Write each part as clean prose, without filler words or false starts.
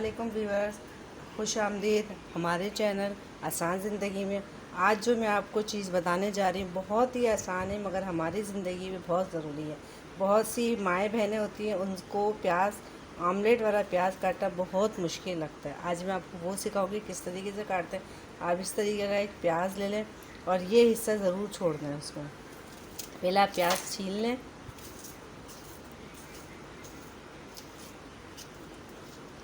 वालेकुम व्यूअर्स, खुश आमदीद हमारे चैनल आसान ज़िंदगी में। आज जो मैं आपको चीज़ बताने जा रही हूँ बहुत ही आसान है, मगर हमारी ज़िंदगी में बहुत ज़रूरी है। बहुत सी माएँ बहनें होती हैं, उनको प्याज आमलेट वाला प्याज काटना बहुत मुश्किल लगता है। आज मैं आपको वो सिखाऊंगी किस तरीके से काटते हैं। आप इस तरीके का एक प्याज ले लें और ये हिस्सा ज़रूर छोड़ दें उसमें। पहले आप प्याज छील लें।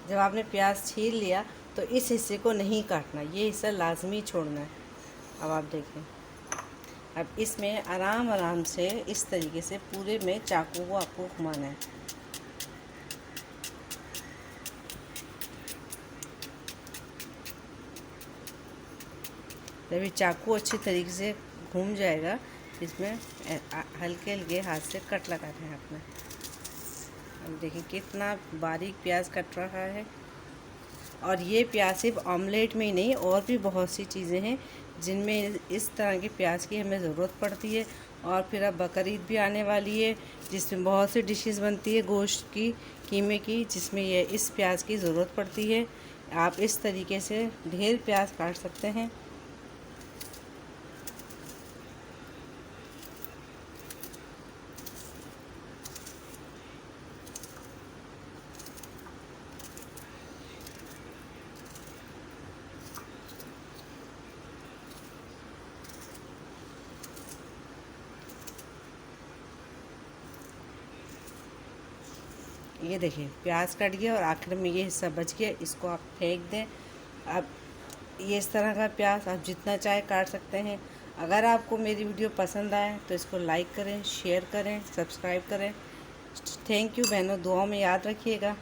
जब आपने प्याज छील लिया तो इस हिस्से को नहीं काटना, ये हिस्सा लाजमी छोड़ना है। अब आप देखें, अब इसमें आराम आराम से इस तरीके से पूरे में चाकू को आपको घुमाना है। जब ये चाकू अच्छी तरीके से घूम जाएगा, इसमें हल्के हल्के हाथ से कट लगाना है आपने। अब देखिए कितना बारीक प्याज कट रहा है। और ये प्याज सिर्फ ऑमलेट में ही नहीं, और भी बहुत सी चीज़ें हैं जिनमें इस तरह के प्याज की हमें ज़रूरत पड़ती है। और फिर अब बकरीद भी आने वाली है, जिसमें बहुत सी डिशेस बनती है गोश्त की, कीमे की, जिसमें ये इस प्याज की ज़रूरत पड़ती है। आप इस तरीके से ढेर प्याज काट सकते हैं। ये देखिए प्याज कट गया और आखिर में ये हिस्सा बच गया, इसको आप फेंक दें। अब ये इस तरह का प्याज आप जितना चाहे काट सकते हैं। अगर आपको मेरी वीडियो पसंद आए तो इसको लाइक करें, शेयर करें, सब्सक्राइब करें। थैंक यू बहनों, दुआओं में याद रखिएगा।